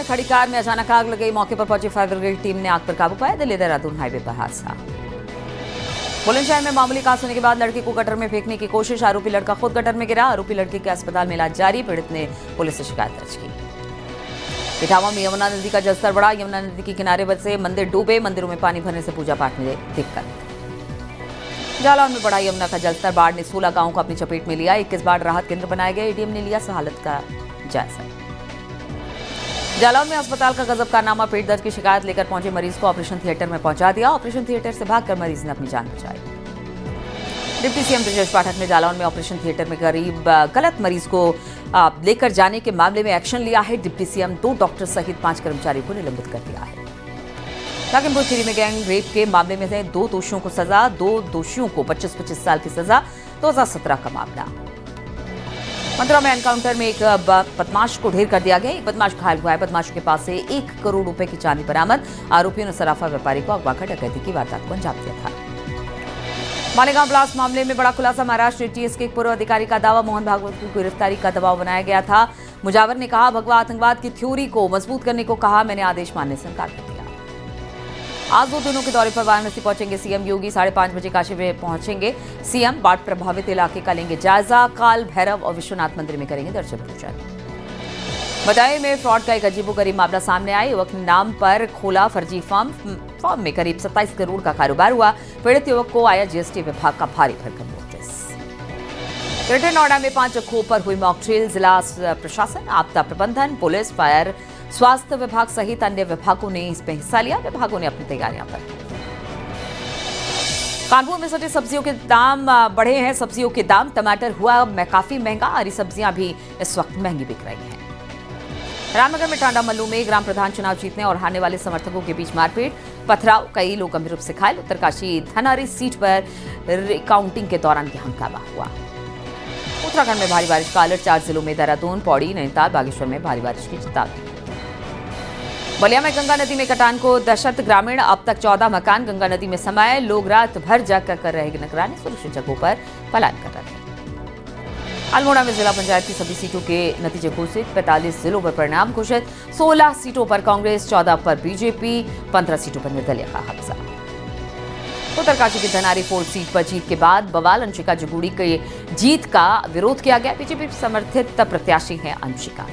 में खड़ी कार में अचानक आग लग गई। मौके पर पहुंची फायर ब्रिगेड टीम ने आग पर काबू पाया। दिल्ली देहरादून हाईवे पर हादसा। बुलंदशहर में मामूली कास होने के बाद लड़के को गटर में फेंकने की कोशिश। आरोपी लड़का खुद गटर में गिरा। आरोपी लड़के के अस्पताल में इलाज जारी। पीड़ित ने पुलिस से शिकायत दर्ज की। इटावा में यमुना नदी का जलस्तर बढ़ा। यमुना नदी के किनारे बसे मंदिर डूबे। मंदिरों में पानी भरने से पूजा पाठ में दिक्कत। जालौन में बढ़ा यमुना का जलस्तर। बाढ़ ने 16 गांवों को अपनी चपेट में लिया। 21 बाढ़ राहत केंद्र बनाए गए। एडीएम ने लिया हालत का जायजा। जालौन में अस्पताल का गजब कारनामा। पेट दर्द की शिकायत लेकर पहुंचे मरीज को ऑपरेशन थिएटर में पहुंचा दिया। ऑपरेशन थिएटर से भागकर मरीज ने अपनी जान बचाई। डिप्टी सीएम ब्रजेश पाठक ने जालौन में ऑपरेशन थिएटर में करीब गलत मरीज को लेकर जाने के मामले में एक्शन लिया है। डिप्टी सीएम 2 डॉक्टर सहित 5 कर्मचारियों को निलंबित कर दिया है। लखीमपुर खीरी में गैंग रेप के मामले में से 2 दोषियों को सजा। 2 दोषियों को 25-25 साल की सजा। 2017 का मामला। मथुरा में एनकाउंटर में एक बदमाश को ढेर कर दिया गया। एक बदमाश घायल हुआ है। बदमाश के पास से 1 करोड़ रुपए की चांदी बरामद। आरोपियों ने सराफा व्यापारी को अगवा कर डकैती की वारदात को अंजाम दिया था। मालेगांव ब्लास्ट मामले में बड़ा खुलासा। महाराष्ट्र एटीएस के एक पूर्व अधिकारी का दावा मोहन भागवत की गिरफ्तारी का दबाव बनाया गया था। मुजावर ने कहा, भगवा आतंकवाद की थ्योरी को मजबूत करने को कहा। मैंने आदेश मानने से इनकार कर दिया। आज 2 दिनों के दौरे पर वाराणसी पहुंचेंगे सीएम योगी। 5:30 बजे काशी में पहुंचेंगे सीएम। बाढ़ प्रभावित इलाके का लेंगे जायजा। काल भैरव और विश्वनाथ मंदिर में करेंगे दर्शन पूजन। बदायूं में फ्रॉड का एक अजीबोगरीब मामला सामने आया। युवक ने नाम पर खोला फर्जी फॉर्म में करीब 27 करोड़ का कारोबार हुआ। पीड़ित युवक को आया जीएसटी विभाग का भारी भरकम नोटिस। ग्रेटर नोएडा में 5 जगहों पर हुई मॉकड्रिल। जिला प्रशासन, आपदा प्रबंधन, पुलिस, फायर, स्वास्थ्य विभाग सहित अन्य विभागों ने इसमें हिस्सा लिया। विभागों ने अपनी तैयारियां पर की। कानपुर में सटी सब्जियों के दाम बढ़े हैं। सब्जियों के दाम, टमाटर हुआ काफी महंगा। हरी सब्जियां भी इस वक्त महंगी बिक रही हैं। रामनगर में टांडा मल्लू में ग्राम प्रधान चुनाव जीतने और हारने वाले समर्थकों के बीच मारपीट, पथराव, कई लोग गंभीर रूप से घायल। उत्तरकाशी धनारी सीट पर रिकाउंटिंग के दौरान यह हंगामा हुआ। उत्तराखंड में भारी बारिश का अलर्ट। 4 जिलों में देहरादून, पौड़ी, नैनीताल, बागेश्वर में भारी बारिश की चेतावनी। बलिया में गंगा नदी में कटान को दहशत। ग्रामीण, अब तक 14 मकान गंगा नदी में समाये। लोग रात भर जाकर कर रहे निगरानी। सुरक्षित जगहों पर पलायन कर रहे हैं। अल्मोड़ा में जिला पंचायत की सभी सीटों के नतीजे घोषित। 45 जिलों पर परिणाम घोषित। 16 सीटों पर कांग्रेस, 14 पर बीजेपी, 15 सीटों पर निर्दलीय का कब्जा। उत्तरकाशी की धनारी फोर्ट सीट पर जीत के बाद बवाल। अंशिका जगूड़ी की जीत का विरोध किया गया। बीजेपी समर्थित प्रत्याशी है अंशिका।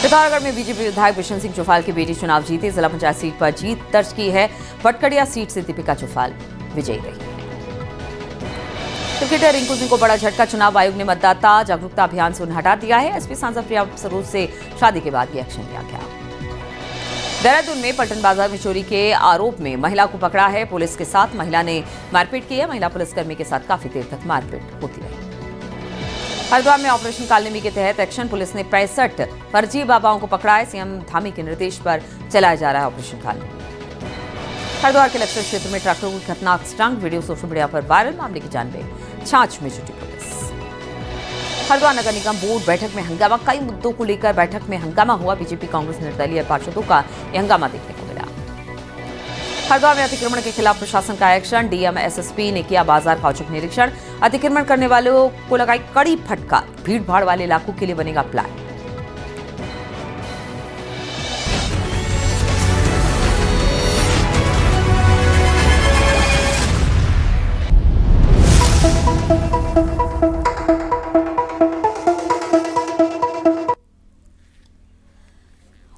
पिथौरागढ़ में बीजेपी विधायक बिशन सिंह चौफाल की बेटी चुनाव जीती। जिला पंचायत सीट पर जीत दर्ज की है। भटकड़िया सीट से दीपिका चौफाल विजयी रही। क्रिकेटर रिंकू सिंह को बड़ा झटका। चुनाव आयोग ने मतदाता जागरूकता अभियान से उन्हें हटा दिया है। एसपी सांसद प्रिया सरोज से शादी के बाद ये एक्शन लिया गया। देहरादून में पल्टन बाजार में चोरी के आरोप में महिला को पकड़ा है। पुलिस के साथ महिला ने मारपीट की है। महिला पुलिसकर्मी के साथ काफी देर तक मारपीट होती रही। हरिद्वार में ऑपरेशन कालनेमी के तहत एक्शन। पुलिस ने 65 फर्जी बाबाओं को पकड़ा है। सीएम धामी के निर्देश पर चलाया जा रहा है ऑपरेशन कालनेमी। हरिद्वार के लक्ष्य क्षेत्र में ट्रैक्टरों की खतरनाक स्टंट। वीडियो सोशल मीडिया पर वायरल। मामले की जानबूझ छाछ में जुटी पुलिस। हरिद्वार नगर निगम बोर्ड बैठक में हंगामा। कई मुद्दों को लेकर बैठक में हंगामा हुआ। बीजेपी कांग्रेस निर्दलीय पार्षदों का यह हंगामा देखने को मिला। हरिद्वार में अतिक्रमण के खिलाफ प्रशासन का एक्शन। डीएम एसएसपी ने किया बाजार का औचक निरीक्षण। अतिक्रमण करने वालों को लगाई कड़ी फटकार। भीड़ भाड़ वाले इलाकों के लिए बनेगा प्लान।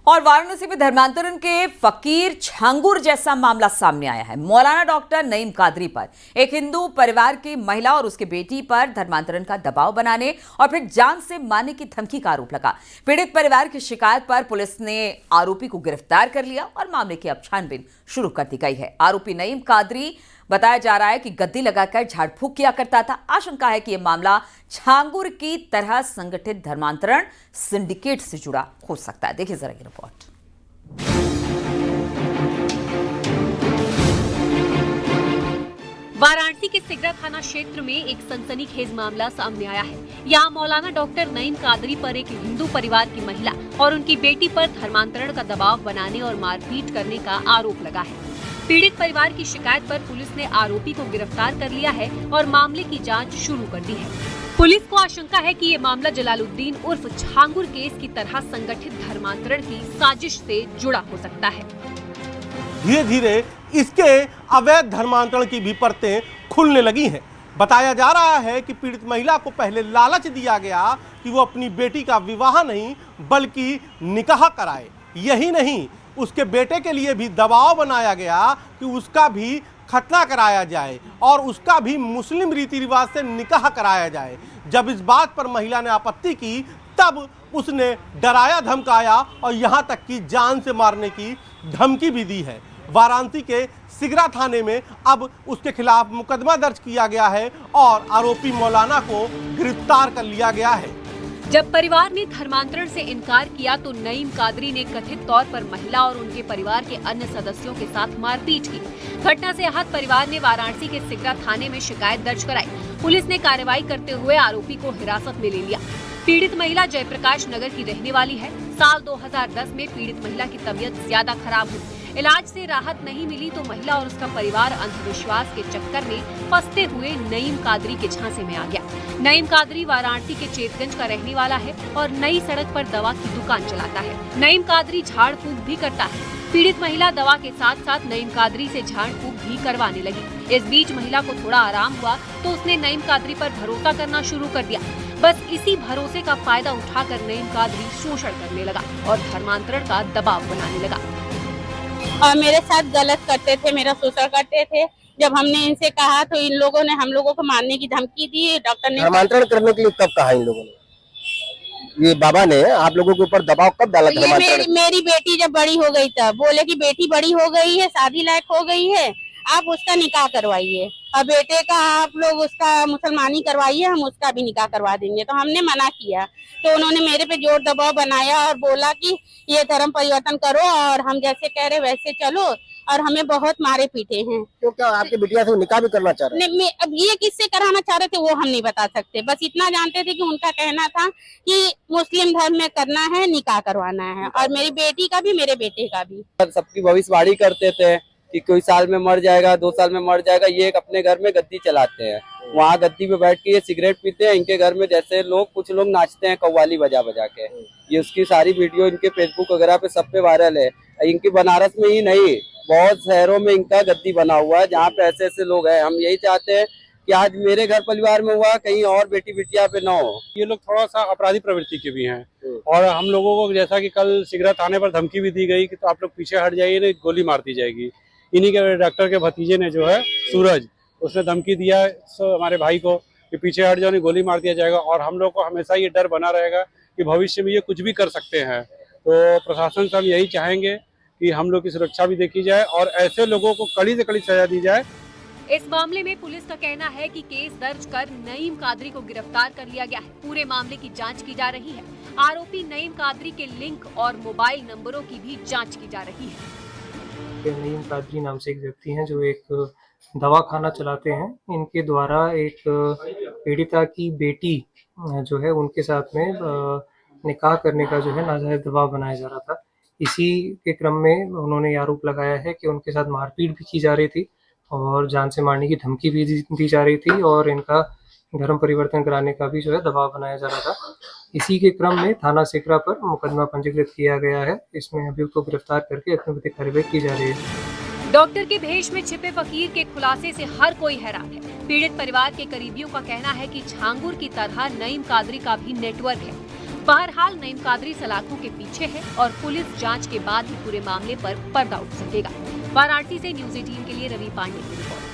और वाराणसी में धर्मांतरण के फकीर छांगुर जैसा मामला सामने आया है। मौलाना डॉक्टर नईम कादरी पर एक हिंदू परिवार की महिला और उसके बेटी पर धर्मांतरण का दबाव बनाने और फिर जान से मारने की धमकी का आरोप लगा। पीड़ित परिवार की शिकायत पर पुलिस ने आरोपी को गिरफ्तार कर लिया और मामले की अब छानबीन शुरू कर दी गई है। आरोपी नईम कादरी बताया जा रहा है कि गद्दी लगाकर झाड़ फूक किया करता था। आशंका है कि यह मामला छांगुर की तरह संगठित धर्मांतरण सिंडिकेट से जुड़ा हो सकता है। देखिए जरा ये रिपोर्ट। वाराणसी के सिगरा थाना क्षेत्र में एक सनसनीखेज मामला सामने आया है। यहाँ मौलाना डॉक्टर नईम कादरी पर एक हिंदू परिवार की महिला और उनकी बेटी पर धर्मांतरण का दबाव बनाने और मारपीट करने का आरोप लगा है। पीड़ित परिवार की शिकायत पर पुलिस ने आरोपी को गिरफ्तार कर लिया है और मामले की जांच शुरू कर दी है। पुलिस को आशंका है कि ये मामला जलालुद्दीन उर्फ छांगुर केस की तरह संगठित धर्मांतरण की साजिश से जुड़ा हो सकता है। धीरे धीरे इसके अवैध धर्मांतरण की भी परतें खुलने लगी हैं। बताया जा रहा है कि पीड़ित महिला को पहले लालच दिया गया कि वो अपनी बेटी का विवाह नहीं बल्कि निकाह कराए। यही नहीं, उसके बेटे के लिए भी दबाव बनाया गया कि उसका भी खतना कराया जाए और उसका भी मुस्लिम रीति रिवाज से निकाह कराया जाए। जब इस बात पर महिला ने आपत्ति की तब उसने डराया धमकाया और यहाँ तक कि जान से मारने की धमकी भी दी है। वाराणसी के सिगरा थाने में अब उसके खिलाफ मुकदमा दर्ज किया गया है और आरोपी मौलाना को गिरफ्तार कर लिया गया है। जब परिवार ने धर्मांतरण से इनकार किया तो नईम कादरी ने कथित तौर पर महिला और उनके परिवार के अन्य सदस्यों के साथ मारपीट की। घटना से आहत परिवार ने वाराणसी के सिगरा थाने में शिकायत दर्ज कराई। पुलिस ने कार्रवाई करते हुए आरोपी को हिरासत में ले लिया। पीड़ित महिला जयप्रकाश नगर की रहने वाली है। साल 2010 में पीड़ित महिला की तबीयत ज्यादा खराब हुई। इलाज से राहत नहीं मिली तो महिला और उसका परिवार अंधविश्वास के चक्कर में फंसते हुए नईम कादरी के झांसे में आ गया। नईम कादरी वाराणसी के चेतगंज का रहने वाला है और नई सड़क पर दवा की दुकान चलाता है। नईम कादरी झाड़ फूक भी करता है। पीड़ित महिला दवा के साथ साथ नईम कादरी से झाड़ फूक भी करवाने लगी। इस बीच महिला को थोड़ा आराम हुआ तो उसने नईम कादरी पर भरोसा करना शुरू कर दिया। बस इसी भरोसे का फायदा उठाकर नईम कादरी शोषण करने लगा और धर्मांतरण का दबाव बनाने लगा और मेरे साथ गलत करते थे, मेरा शोषण करते थे। जब हमने इनसे कहा तो इन लोगों ने हम लोगों को मारने की धमकी दी। डॉक्टर ने धर्मांतरण करने के लिए कब कहा इन लोगों ने? ये बाबा ने आप लोगों के ऊपर दबाव कब डाला? ये मेरी बेटी जब बड़ी हो गई तब बोले कि बेटी बड़ी हो गई है, शादी लायक हो गई है, आप उसका निकाह करवाइए और बेटे का आप लोग उसका मुसलमानी करवाइए, हम उसका भी निकाह करवा देंगे। तो हमने मना किया तो उन्होंने मेरे पे जोर दबाव बनाया और बोला कि ये धर्म परिवर्तन करो और हम जैसे कह रहे वैसे चलो और हमें बहुत मारे पीटे हैं। तो क्या आपकी बिटिया से निकाह भी करना चाह रहे हैं? अब ये किससे कराना चाह रहे थे वो हम नहीं बता सकते। बस इतना जानते थे कि उनका कहना था कि मुस्लिम धर्म में करना है, निकाह करवाना है और मेरी बेटी का भी मेरे बेटे का भी। सबकी भविष्यवाणी करते थे कि कोई साल में मर जाएगा, 2 साल में मर जाएगा। ये एक अपने घर में गद्दी चलाते हैं, वहाँ गद्दी पे बैठ के ये सिगरेट पीते हैं। इनके घर में जैसे लोग कुछ लोग नाचते हैं कव्वाली बजा बजा के। ये उसकी सारी वीडियो इनके फेसबुक वगैरह पे सब पे वायरल है। इनकी बनारस में ही नहीं बहुत शहरों में इनका गद्दी बना हुआ है जहाँ पे ऐसे ऐसे लोग हैं। हम यही चाहते हैं कि आज मेरे घर परिवार में हुआ कहीं और बेटी बिटिया पे ना हो। ये लोग थोड़ा सा अपराधी प्रवृत्ति के भी हैं और हम लोगों को जैसा कि कल सिगरा थाने पर धमकी भी दी गई कि तो आप लोग पीछे हट जाइए नहीं गोली मार दी जाएगी। इन्हीं के डॉक्टर के भतीजे ने जो है सूरज, उसने धमकी दिया हमारे भाई को कि पीछे हट जाओ नहीं गोली मार दिया जाएगा। और हम लोग को हमेशा ये डर बना रहेगा कि भविष्य में ये कुछ भी कर सकते हैं। तो प्रशासन से हम यही चाहेंगे कि हम लोग की सुरक्षा भी देखी जाए और ऐसे लोगों को कड़ी से कड़ी सजा दी जाए। इस मामले में पुलिस का कहना है कि केस दर्ज कर नईम कादरी को गिरफ्तार कर लिया गया है। पूरे मामले की जांच की जा रही है। आरोपी नईम कादरी के लिंक और मोबाइल नंबरों की भी जांच की जा रही है। नईम कादरी नाम से एक व्यक्ति हैं जो एक दवाखाना चलाते हैं। इनके द्वारा एक पीड़िता की बेटी जो है उनके साथ में निकाह करने का जो है नाजायज दबाव बनाया जा रहा था। इसी के क्रम में उन्होंने आरोप लगाया है कि उनके साथ मारपीट भी की जा रही थी और जान से मारने की धमकी भी दी जा रही थी और इनका धर्म परिवर्तन कराने का भी जो है दबाव बनाया जा रहा था। इसी के क्रम में थाना सिकरा पर मुकदमा पंजीकृत किया गया है। इसमें अभियुक्त को गिरफ्तार करके अपने प्रति कार्रवाई की जा रही है। डॉक्टर के भेष में छिपे फकीर के खुलासे से हर कोई हैरान है। पीड़ित परिवार के करीबियों का कहना है कि छांगुर की तरह नईम कादरी का भी नेटवर्क है। बहरहाल नईम कादरी सलाखों के पीछे है और पुलिस जांच के बाद ही पूरे मामले पर पर्दा उठ सकेगा। वाराणसी से न्यूज़ 18 के लिए रवि पांडे की रिपोर्ट।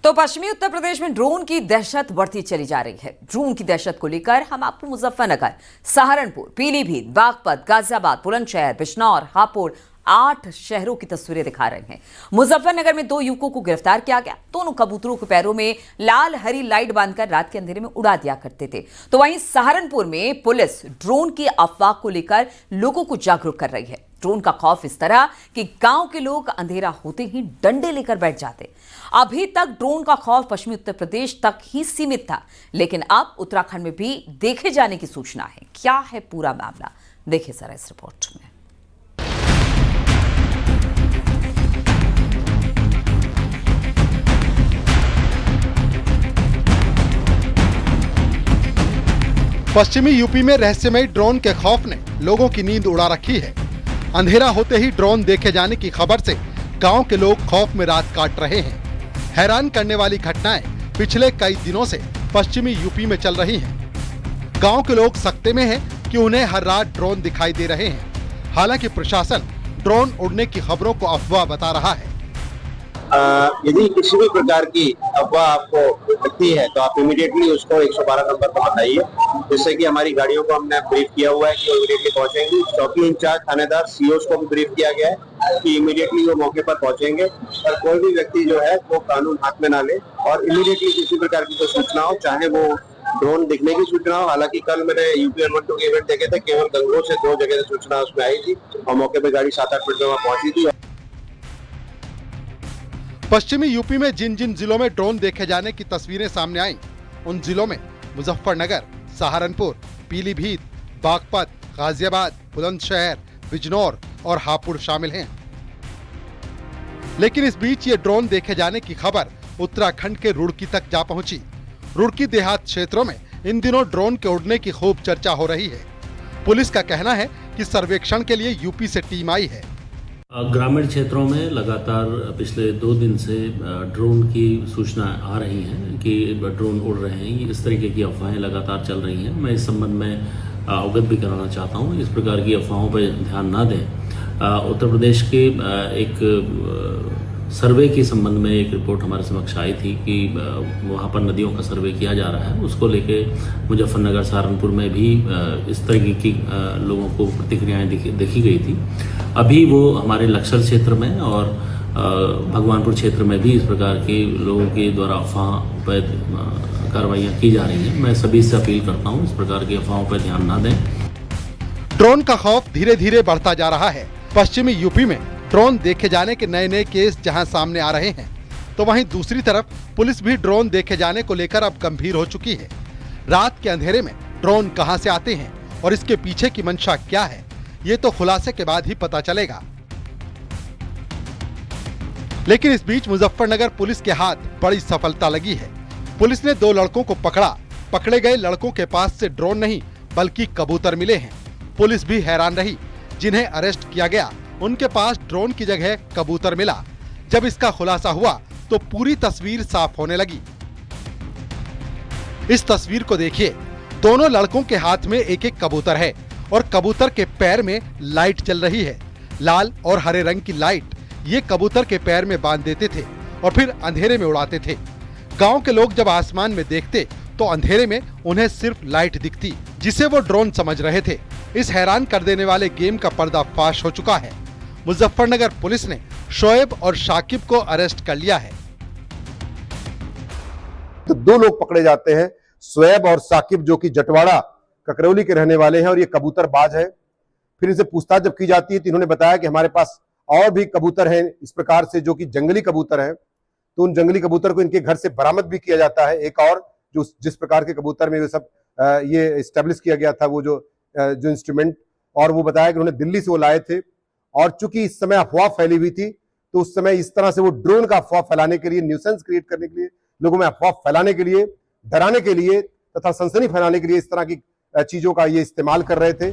तो पश्चिमी उत्तर प्रदेश में ड्रोन की दहशत बढ़ती चली जा रही है। ड्रोन की दहशत को लेकर हम आपको मुजफ्फरनगर, सहारनपुर, पीलीभीत, बागपत, गाजियाबाद, बुलंदशहर, बिजनौर, हापुड़ 8 शहरों की तस्वीरें दिखा रहे हैं। मुजफ्फरनगर में 2 युवकों को गिरफ्तार किया गया। दोनों कबूतरों के पैरों में लाल हरी लाइट बांधकर रात के अंधेरे में उड़ा दिया करते थे। तो वहीं सहारनपुर में पुलिस ड्रोन की अफवाह को लेकर लोगों को जागरूक कर रही है। ड्रोन का खौफ इस तरह कि गांव के लोग अंधेरा होते ही डंडे लेकर बैठ जाते। अभी तक ड्रोन का खौफ पश्चिमी उत्तर प्रदेश तक ही सीमित था, लेकिन अब उत्तराखंड में भी देखे जाने की सूचना है। क्या है पूरा मामला, देखिए जरा इस रिपोर्ट में। पश्चिमी यूपी में रहस्यमयी ड्रोन के खौफ ने लोगों की नींद उड़ा रखी है। अंधेरा होते ही ड्रोन देखे जाने की खबर से गांव के लोग खौफ में रात काट रहे हैं। हैरान करने वाली घटनाएं पिछले कई दिनों से पश्चिमी यूपी में चल रही हैं। गांव के लोग सकते में हैं कि उन्हें हर रात ड्रोन दिखाई दे रहे हैं। हालांकि प्रशासन ड्रोन उड़ने की खबरों को अफवाह बता रहा है। यदि किसी भी प्रकार की अफवाह आपको लगती है तो आप इमीडिएटली उसको 112 नंबर पर बताइए, जिससे कि हमारी गाड़ियों को हमने ब्रीफ किया हुआ है कि वो इमीडिएटली पहुंचेंगी। चौकी इंचार्ज थानेदार सीओस को भी ब्रीफ किया गया है कि इमीडिएटली वो मौके पर पहुंचेंगे और कोई भी व्यक्ति जो है वो कानून हाथ में ना ले और इमीडिएटली किसी प्रकार की कोई सूचना हो, चाहे वो ड्रोन दिखने की सूचना हो। हालांकि कल मैंने यूपी अर्बन 2 के इवेंट देखे थे, केवल गंगोह से 2 जगह से सूचना उसमें आई थी और मौके पर गाड़ी 7-8 मिनट में वहां पहुंची थी। पश्चिमी यूपी में जिन जिन जिलों में ड्रोन देखे जाने की तस्वीरें सामने आईं, उन जिलों में मुजफ्फरनगर, सहारनपुर, पीलीभीत, बागपत, गाजियाबाद, बुलंदशहर, बिजनौर और हापुड़ शामिल हैं। लेकिन इस बीच ये ड्रोन देखे जाने की खबर उत्तराखंड के रुड़की तक जा पहुंची। रुड़की देहात क्षेत्रों में इन दिनों ड्रोन के उड़ने की खूब चर्चा हो रही है। पुलिस का कहना है कि सर्वेक्षण के लिए यूपी से टीम आई है। ग्रामीण क्षेत्रों में लगातार पिछले 2 दिन से ड्रोन की सूचना आ रही है कि ड्रोन उड़ रहे हैं। इस तरीके की अफवाहें लगातार चल रही हैं। मैं इस संबंध में अवगत भी कराना चाहता हूं। इस प्रकार की अफवाहों पर ध्यान ना दें। उत्तर प्रदेश के एक सर्वे के संबंध में एक रिपोर्ट हमारे समक्ष आई थी कि वहाँ पर नदियों का सर्वे किया जा रहा है। उसको लेके मुजफ्फरनगर, सहारनपुर में भी इस तरीके की लोगों को प्रतिक्रियाएं देखी गई थी। अभी वो हमारे लक्सर क्षेत्र में और भगवानपुर क्षेत्र में भी इस प्रकार के लोगों के द्वारा अफवाह पर कार्रवाइयाँ की जा रही हैं। मैं सभी से अपील करता हूँ इस प्रकार की अफवाहों पर ध्यान ना दें। ड्रोन का खौफ धीरे धीरे बढ़ता जा रहा है। पश्चिमी यूपी में ड्रोन देखे जाने के नए नए केस जहां सामने आ रहे हैं, तो वहीं दूसरी तरफ पुलिस भी ड्रोन देखे जाने को लेकर अब गंभीर हो चुकी है। रात के अंधेरे में ड्रोन कहां से आते हैं और इसके पीछे की मंशा क्या है, ये तो खुलासे के बाद ही पता चलेगा। लेकिन इस बीच मुजफ्फरनगर पुलिस के हाथ बड़ी सफलता लगी है। पुलिस ने 2 लड़कों को पकड़ा। पकड़े गए लड़कों के पास से ड्रोन नहीं बल्कि कबूतर मिले हैं। पुलिस भी हैरान रही। जिन्हें अरेस्ट किया गया उनके पास ड्रोन की जगह कबूतर मिला। जब इसका खुलासा हुआ तो पूरी तस्वीर साफ होने लगी। इस तस्वीर को देखिए। दोनों लड़कों के हाथ में एक एक कबूतर है और कबूतर के पैर में लाइट जल रही है। लाल और हरे रंग की लाइट ये कबूतर के पैर में बांध देते थे और फिर अंधेरे में उड़ाते थे। गांव के लोग जब आसमान में देखते तो अंधेरे में उन्हें सिर्फ लाइट दिखती, जिसे वो ड्रोन समझ रहे थे। इस हैरान कर देने वाले गेम का पर्दाफाश हो चुका है। मुजफ्फरनगर पुलिस ने शोएब और शाकिब को अरेस्ट कर लिया है। तो 2 लोग पकड़े जाते हैं, शोएब और शाकिब, जो कि जटवाड़ा ककरौली के रहने वाले हैं और ये कबूतरबाज है। फिर इनसे पूछताछ जब की जाती है तो इन्होंने बताया कि हमारे पास और भी कबूतर हैं इस प्रकार से, जो कि जंगली कबूतर हैं। तो उन जंगली कबूतर को इनके घर से बरामद भी किया जाता है। एक और जो जिस प्रकार के कबूतर में ये सब ये एस्टेब्लिश किया गया था, वो जो इंस्ट्रूमेंट, और वो बताया कि उन्होंने दिल्ली से वो लाए थे। और चूंकि इस समय अफवाह फैली हुई थी तो उस समय इस तरह से वो ड्रोन का अफवाह फैलाने के लिए, न्यूसेंस क्रिएट करने के लिए, लोगों में अफवाह फैलाने के लिए, डराने के लिए तथा सनसनी फैलाने के लिए इस तरह की चीजों का ये इस्तेमाल कर रहे थे।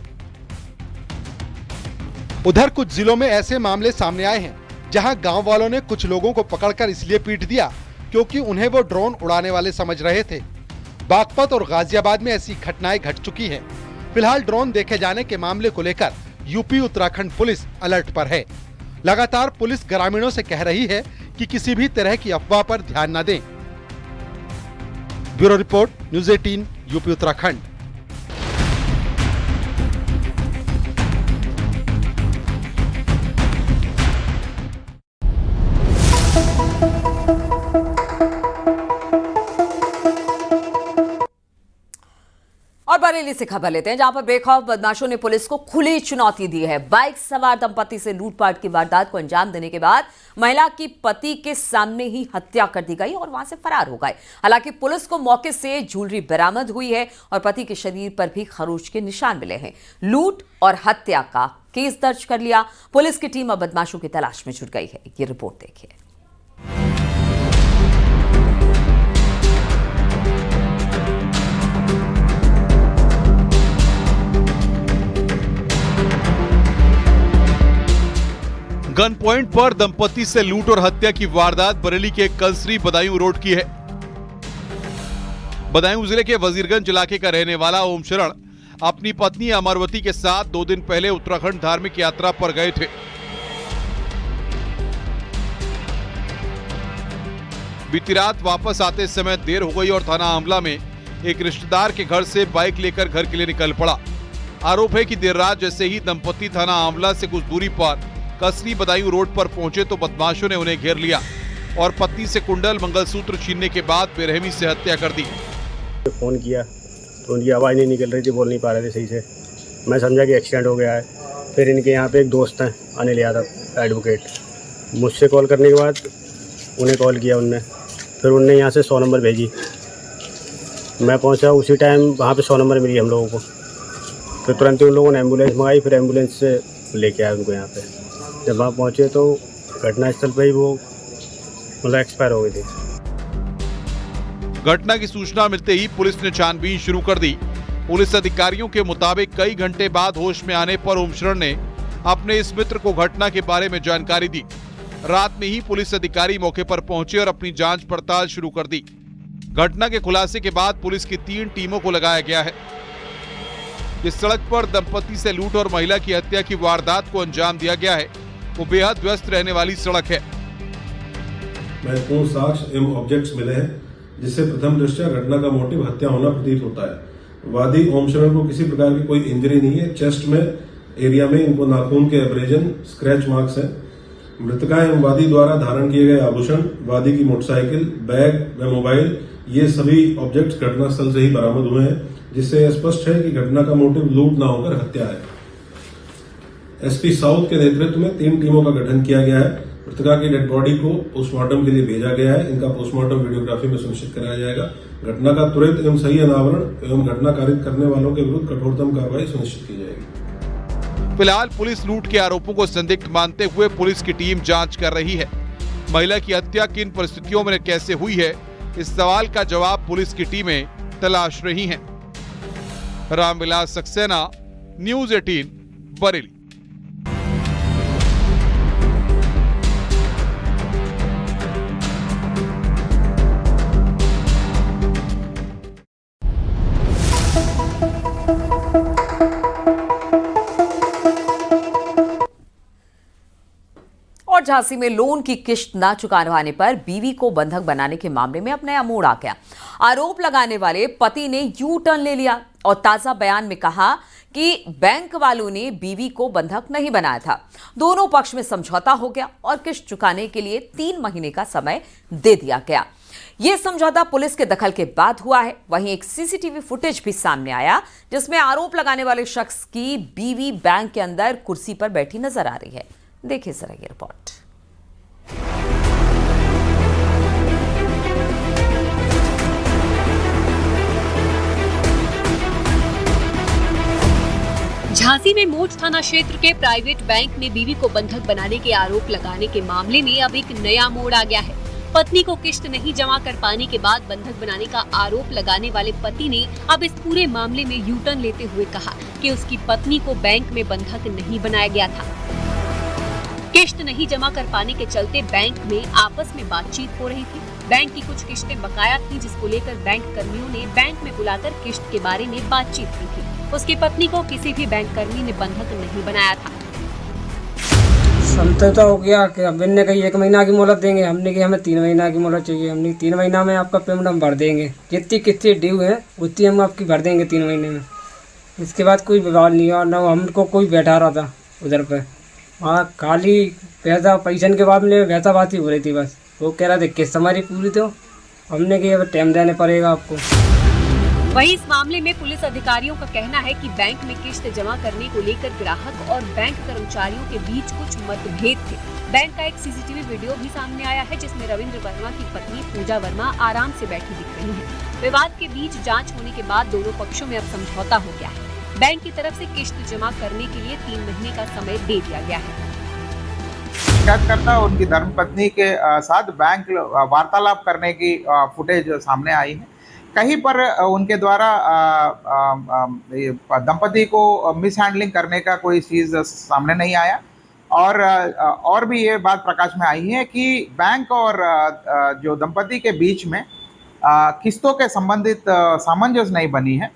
उधर कुछ जिलों में ऐसे मामले सामने आए हैं जहां गांव वालों ने कुछ लोगों को पकड़कर इसलिए पीट दिया क्योंकि उन्हें वो ड्रोन उड़ाने वाले समझ रहे थे। बागपत और गाजियाबाद में ऐसी घटनाएं घट चुकी हैं। फिलहाल ड्रोन देखे जाने के मामले को लेकर यूपी उत्तराखंड पुलिस अलर्ट पर है। लगातार पुलिस ग्रामीणों से कह रही है कि किसी भी तरह की अफवाह पर ध्यान न दें। Bureau report, news 18, UP Uttarakhand. और बरेली से खबर लेते हैं, जहां पर बेखौफ बदमाशों ने पुलिस को खुली चुनौती दी है। बाइक सवार दंपति से लूटपाट की वारदात को अंजाम देने के बाद महिला की पति के सामने ही हत्या कर दी गई और वहां से फरार हो गए। हालांकि पुलिस को मौके से ज्वेलरी बरामद हुई है और पति के शरीर पर भी खरोच के निशान मिले हैं। लूट और हत्या का केस दर्ज कर लिया। पुलिस की टीम अब बदमाशों की तलाश में जुट गई है। ये रिपोर्ट देखिए। गन पॉइंट पर दंपति से लूट और हत्या की वारदात बरेली के कंसरी बदायूं रोड की है। बदायूं जिले के वजीरगंज इलाके का रहने वाला ओम शरण अपनी पत्नी अमरवती के साथ 2 दिन पहले उत्तराखंड धार्मिक यात्रा पर गए थे। बीती रात वापस आते समय देर हो गई और थाना आमला में एक रिश्तेदार के घर से बाइक लेकर घर के लिए निकल पड़ा। आरोप है कि देर रात जैसे ही दंपति थाना आमला से कुछ दूरी पर कसरी बदायूं रोड पर पहुंचे तो बदमाशों ने उन्हें घेर लिया और पत्नी से कुंडल मंगलसूत्र छीनने के बाद बेरहमी से हत्या कर दी। फोन किया तो उनकी आवाज़ नहीं निकल रही थी, बोल नहीं पा रहे थे सही से। मैं समझा कि एक्सीडेंट हो गया है। फिर इनके यहाँ पे एक दोस्त हैं अनिल यादव एडवोकेट, मुझसे कॉल करने के बाद उन्हें कॉल किया उनने, फिर उनने यहाँ से 100 नंबर भेजी। मैं पहुँचा उसी टाइम, वहाँ पे 100 नंबर मिली हम लोगों को। फिर तुरंत उन लोगों ने एम्बुलेंस मंगाई, फिर एम्बुलेंस से लेके आए उनको यहाँ पे। जब वहाँ पहुँचे तो घटनास्थल पर ही वो मतलब एक्सपायर हो गई थी। घटना की सूचना मिलते ही पुलिस ने छानबीन शुरू कर दी। पुलिस अधिकारियों के मुताबिक कई घंटे बाद होश में आने पर ओम शरण ने अपने इस मित्र को घटना के बारे में जानकारी दी। रात में ही पुलिस अधिकारी मौके पर पहुंचे और अपनी जांच पड़ताल शुरू कर दी। घटना के खुलासे के बाद पुलिस की 3 टीमों को लगाया गया है। जिस सड़क पर दंपति से लूट और महिला की हत्या की वारदात को अंजाम दिया गया है वो बेहद व्यस्त रहने वाली सड़क है। महत्वपूर्ण साक्ष्य एवं ऑब्जेक्ट्स मिले हैं जिससे प्रथम दृष्टया घटना का मोटिव हत्या होना प्रतीत होता है। वादी ओम शरण को किसी प्रकार की कोई इंजरी नहीं है। चेस्ट में एरिया में इनको नाखून के एब्रेजन स्क्रैच मार्क्स हैं। मृतका एवं वादी द्वारा धारण किए गए आभूषण, वादी की मोटरसाइकिल, बैग व मोबाइल, ये सभी ऑब्जेक्ट्स घटनास्थल से ही बरामद हुए हैं, जिससे यह स्पष्ट है कि घटना का मोटिव लूट न होकर हत्या है। एसपी साउथ के नेतृत्व में 3 टीमों का गठन किया गया है। मृतका की डेड बॉडी को पोस्टमार्टम के लिए भेजा गया है। इनका पोस्टमार्टम वीडियोग्राफी में सुनिश्चित कराया जाएगा। घटना का त्वरित एवं सही अनावरण एवं घटना कारित करने वालों के विरुद्ध कठोरतम कार्रवाई सुनिश्चित की जाएगी। फिलहाल पुलिस लूट के आरोपों को संदिग्ध मानते हुए पुलिस की टीम जांच कर रही है। महिला की हत्या किन परिस्थितियों में कैसे हुई है, इस सवाल का जवाब पुलिस की टीमें तलाश रही हैं। रामविलास सक्सेना, न्यूज़ 18 बरेली। और झांसी में लोन की किश्त न चुकाने पर बीवी को बंधक बनाने के मामले में अब नया मोड़ आ गया। आरोप लगाने वाले पति ने यू टर्न ले लिया और ताजा बयान में कहा कि बैंक वालों ने बीवी को बंधक नहीं बनाया था। दोनों पक्ष में समझौता हो गया और किश्त चुकाने के लिए 3 महीने का समय दे दिया गया। यह समझौता पुलिस के दखल के बाद हुआ है। वहीं एक सीसीटीवी फुटेज भी सामने आया जिसमें आरोप लगाने वाले शख्स की बीवी बैंक के अंदर कुर्सी पर बैठी नजर आ रही है। देखिए जरा ये रिपोर्ट। झांसी में मोच थाना क्षेत्र के प्राइवेट बैंक ने बीवी को बंधक बनाने के आरोप लगाने के मामले में अब एक नया मोड़ आ गया है। पत्नी को किश्त नहीं जमा कर पाने के बाद बंधक बनाने का आरोप लगाने वाले पति ने अब इस पूरे मामले में यू टर्न लेते हुए कहा कि उसकी पत्नी को बैंक में बंधक नहीं बनाया गया था। किश्त नहीं जमा कर पाने के चलते बैंक में आपस में बातचीत हो रही थी। बैंक की कुछ किश्तें बकाया थी, जिसको लेकर बैंक कर्मियों ने बैंक में बुलाकर किश्त के बारे में बातचीत की थी। उसकी पत्नी को किसी भी बैंक कर्मी ने बंधक नहीं बनाया था। समझौता हो गया कि अब इनने कही 1 महीना की मोहलत देंगे, हमने कही हमें 3 महीना की मोहलत चाहिए। हमने 3 महीना में आपका पेमेंट हम भर देंगे, जितनी किस्तें ड्यू है उतनी हम आपकी भर देंगे 3 महीने में। इसके बाद कोई विवाद नहीं हुआ, न हमको कोई बैठा रहा था उधर पे। वहाँ खाली पैसा के बाद में वैसा बात ही हो रही थी। बस वो कह रहे थे किस्त हमारी पूरी, तो हमने कहा अब टाइम देने पड़ेगा आपको। वहीं इस मामले में पुलिस अधिकारियों का कहना है कि बैंक में किश्त जमा करने को लेकर ग्राहक और बैंक कर्मचारियों के बीच कुछ मतभेद थे। बैंक का एक सीसीटीवी वीडियो भी सामने आया है जिसमें रविंद्र वर्मा की पत्नी पूजा वर्मा आराम से बैठी दिख रही है। विवाद के बीच जांच होने के बाद दोनों पक्षों में अब समझौता हो गया है। बैंक की तरफ से किश्त जमा करने के लिए 3 महीने का समय दे दिया गया है। शिकायतकर्ता और उनकी धर्मपत्नी के साथ बैंक वार्तालाप करने की फुटेज सामने आई है। कहीं पर उनके द्वारा दंपति को मिसहैंडलिंग करने का कोई चीज़ सामने नहीं आया। और भी ये बात प्रकाश में आई है कि बैंक और जो दंपति के बीच में किस्तों के संबंधित सामंजस्य नहीं बनी है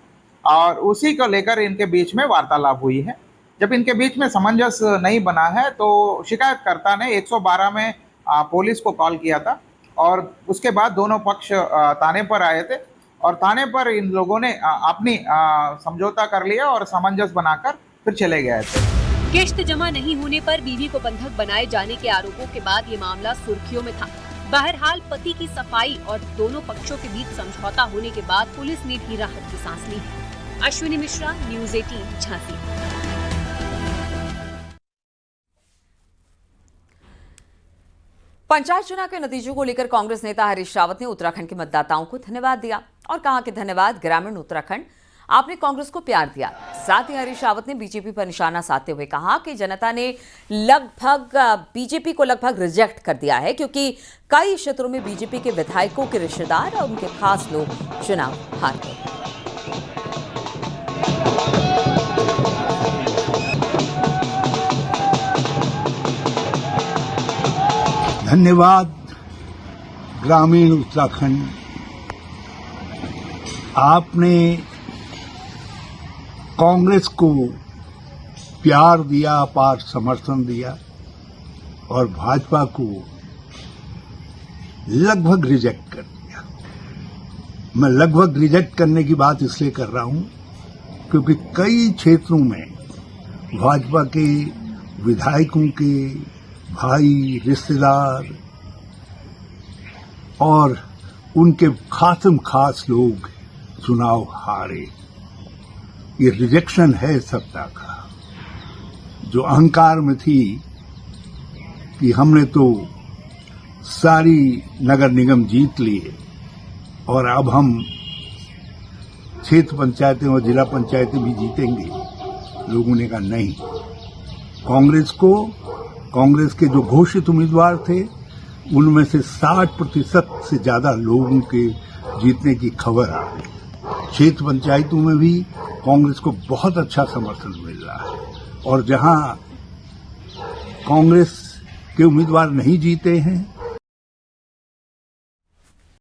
और उसी को लेकर इनके बीच में वार्तालाप हुई है। जब इनके बीच में सामंजस्य नहीं बना है तो शिकायतकर्ता ने 112 में पुलिस को कॉल किया था और उसके बाद दोनों पक्ष थाने पर आए थे और थाने पर इन लोगों ने अपनी समझौता कर लिया और सामंजस्य बनाकर फिर चले गए थे। किश्त जमा नहीं होने पर बीवी को बंधक बनाए जाने के आरोपों के बाद ये मामला सुर्खियों में था। बहरहाल पति की सफाई और दोनों पक्षों के बीच समझौता होने के बाद पुलिस ने भी राहत की सांस ली है। अश्विनी मिश्रा, न्यूज़ 18 झांसी। पंचायत चुनाव के नतीजों को लेकर कांग्रेस नेता हरीश रावत ने उत्तराखंड के मतदाताओं को धन्यवाद दिया और कहा कि धन्यवाद ग्रामीण उत्तराखंड, आपने कांग्रेस को प्यार दिया। साथ ही हरीश रावत ने बीजेपी पर निशाना साधते हुए कहा कि जनता ने बीजेपी को लगभग रिजेक्ट कर दिया है क्योंकि कई क्षेत्रों में बीजेपी के विधायकों के रिश्तेदार और उनके खास लोग चुनाव हार गए। धन्यवाद ग्रामीण उत्तराखंड, आपने कांग्रेस को प्यार दिया, अपार समर्थन दिया और भाजपा को लगभग रिजेक्ट कर दिया। मैं लगभग रिजेक्ट करने की बात इसलिए कर रहा हूं क्योंकि कई क्षेत्रों में भाजपा के विधायकों के भाई, रिश्तेदार और उनके खास लोग चुनाव हारे। ये रिजेक्शन है सत्ता का, जो अहंकार में थी कि हमने तो सारी नगर निगम जीत लिए और अब हम क्षेत्र पंचायतें और जिला पंचायतें भी जीतेंगे। लोगों ने कहा नहीं, कांग्रेस के जो घोषित उम्मीदवार थे उनमें से 60% से ज्यादा लोगों के जीतने की खबर आ रही। क्षेत्र पंचायतों में भी कांग्रेस को बहुत अच्छा समर्थन मिल रहा है और जहां कांग्रेस के उम्मीदवार नहीं जीते हैं